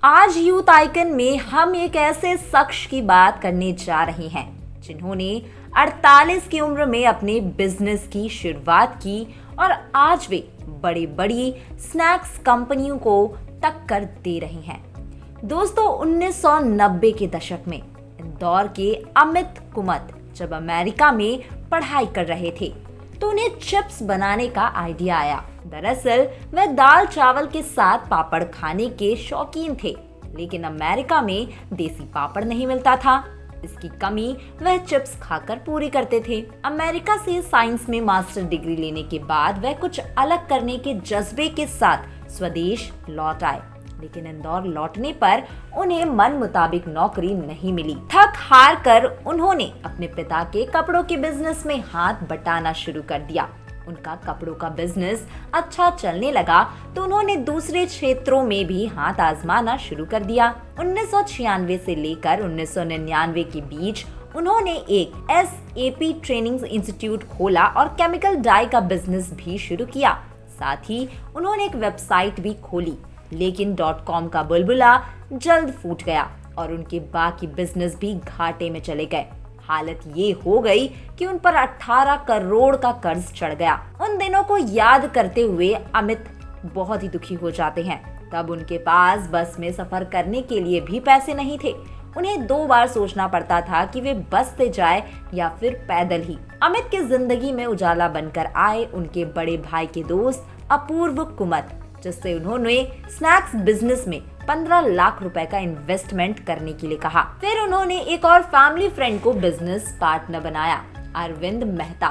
आज youth icon में हम एक ऐसे शख्स की बात करने जा रहे हैं जिन्होंने 48 की उम्र में अपने बिजनेस की शुरुआत की और आज वे बड़ी बड़ी स्नैक्स कंपनियों को टक्कर दे रहे हैं। दोस्तों, 1990 के दशक में इंदौर के अमित कुमत जब अमेरिका में पढ़ाई कर रहे थे तो उन्हें चिप्स बनाने का आइडिया आया। दरअसल वह दाल चावल के साथ पापड़ खाने के शौकीन थे, लेकिन अमेरिका में देसी पापड़ नहीं मिलता था। इसकी कमी वह चिप्स खाकर पूरी करते थे। अमेरिका से साइंस में मास्टर डिग्री लेने के बाद वह कुछ अलग करने के जज्बे के साथ स्वदेश लौट आए, लेकिन इंदौर लौटने पर उन्हें मन मुताबिक नौकरी नहीं मिली। थक हार कर उन्होंने अपने पिता के कपड़ों के बिजनेस में हाथ बटाना शुरू कर दिया। उनका कपड़ों का बिजनेस अच्छा चलने लगा तो उन्होंने दूसरे क्षेत्रों में भी हाथ आजमाना शुरू कर दिया। 1996 से लेकर 1999 के बीच उन्होंने एक SAP ट्रेनिंग इंस्टीट्यूट खोला और केमिकल डाई का बिजनेस भी शुरू किया। साथ ही उन्होंने एक वेबसाइट भी खोली, लेकिन .com का बुलबुला जल्द फूट गया और उनके बाकी बिजनेस भी घाटे में चले गए। हालत ये हो गई कि उन पर 18 करोड़ का कर्ज चढ़ गया। उन दिनों को याद करते हुए अमित बहुत ही दुखी हो जाते हैं। तब उनके पास बस में सफर करने के लिए भी पैसे नहीं थे। उन्हें 2 बार सोचना पड़ता था कि वे बस से जाए या फिर पैदल ही। अमित की जिंदगी में उजाला बनकर आए उनके बड़े भाई के दोस्त अपूर्व कुमत, जिससे उन्होंने स्नैक्स बिजनेस में 15 लाख रुपए का इन्वेस्टमेंट करने के लिए कहा। फिर उन्होंने एक और फैमिली फ्रेंड को बिजनेस पार्टनर बनाया, अरविंद मेहता।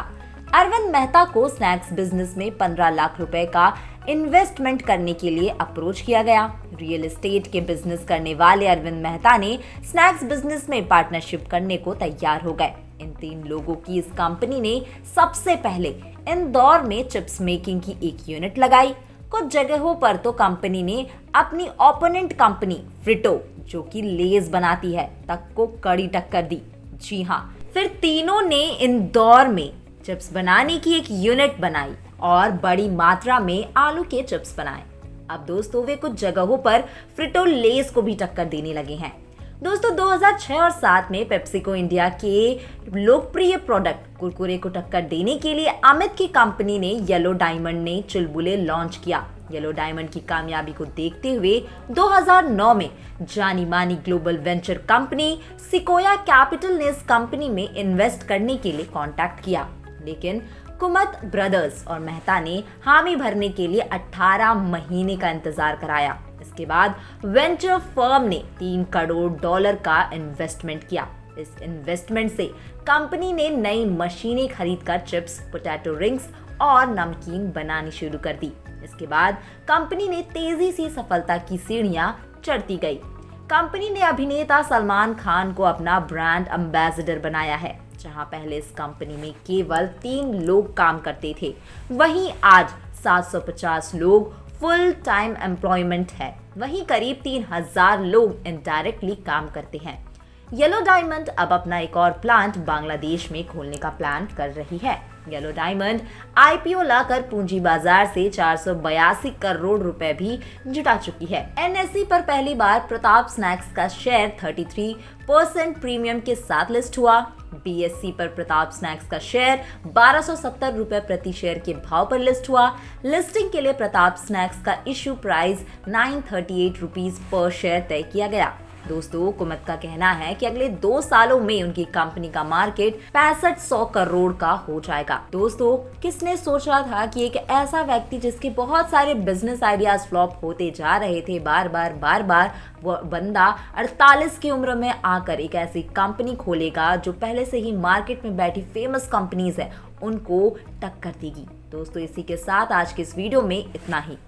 अरविंद मेहता को स्नैक्स बिजनेस में 15 लाख रुपए का इन्वेस्टमेंट करने के लिए अप्रोच किया गया। रियल एस्टेट के बिजनेस करने वाले अरविंद मेहता ने स्नैक्स बिजनेस में पार्टनरशिप करने को तैयार हो गए। इन 3 लोगों की इस कंपनी ने सबसे पहले इंदौर में चिप्स मेकिंग की एक यूनिट लगाई। कुछ जगहों पर तो कंपनी ने अपनी ओपोनेंट कंपनी फ्रिटो, जो कि लेज बनाती है, तक को कड़ी टक्कर दी। जी हाँ, फिर तीनों ने इंदौर में चिप्स बनाने की एक यूनिट बनाई और बड़ी मात्रा में आलू के चिप्स बनाए। अब दोस्तों, वे कुछ जगहों पर फ्रिटो लेज को भी टक्कर देने लगे हैं। दोस्तों, 2006 और 2007 में पेप्सिको इंडिया के लोकप्रिय प्रोडक्ट कुरकुरे को टक्कर देने के लिए अमित की कंपनी ने येलो डायमंड ने चुलबुले लॉन्च किया। येलो डायमंड की कामयाबी को देखते हुए 2009 में जानी मानी global venture company sequoia capital ने इस कंपनी में इन्वेस्ट करने के लिए कॉन्टैक्ट किया, लेकिन कुमत ब्रदर्स और मेहता ने हामी भरने के लिए 18 महीने का इंतजार कराया। इसके बाद वेंचर फर्म ने $3 करोड़ का इन्वेस्टमेंट किया। इस इन्वेस्टमेंट से कंपनी ने नई मशीनें खरीदकर चिप्स, पोटैटो रिंग्स और नमकीन बनानी शुरू कर दी। इसके बाद कंपनी ने तेजी से सफलता की सीढ़ियां चढ़ती गई। कंपनी ने अभिनेता सलमान खान को अपना ब्रांड एम्बेसडर बनाया है। जहां पहले इस कंपनी में केवल 3 लोग काम करते थे, वहीं आज 750 लोग फुल टाइम एम्प्लॉयमेंट है। वहीं करीब 3000 लोग इनडायरेक्टली काम करते हैं। येलो डायमंड अब अपना एक और प्लांट बांग्लादेश में खोलने का प्लान कर रही है। येलो डायमंड IPO लाकर पूंजी बाजार से 482 करोड़ रुपए भी जुटा चुकी है। NSE पर पहली बार प्रताप स्नैक्स का शेयर 33% प्रीमियम के साथ लिस्ट हुआ। BSE पर प्रताप स्नैक्स का शेयर 1270 रुपए प्रति शेयर के भाव पर लिस्ट हुआ। लिस्टिंग के लिए प्रताप स्नैक्स का issue price 938 rupees per share तय किया गया। दोस्तों, कुमत का कहना है कि अगले 2 सालों में उनकी कंपनी का मार्केट 6500 करोड़ का हो जाएगा। दोस्तों, किसने सोचा था कि एक ऐसा व्यक्ति जिसके बहुत सारे बिजनेस आइडियाज फ्लॉप होते जा रहे थे, बार बार वो बंदा 48 की उम्र में आकर एक ऐसी कंपनी खोलेगा जो पहले से ही मार्केट में बैठी फेमस कंपनीज है उनको टक्कर देगी। दोस्तों, इसी के साथ आज के इस वीडियो में इतना ही।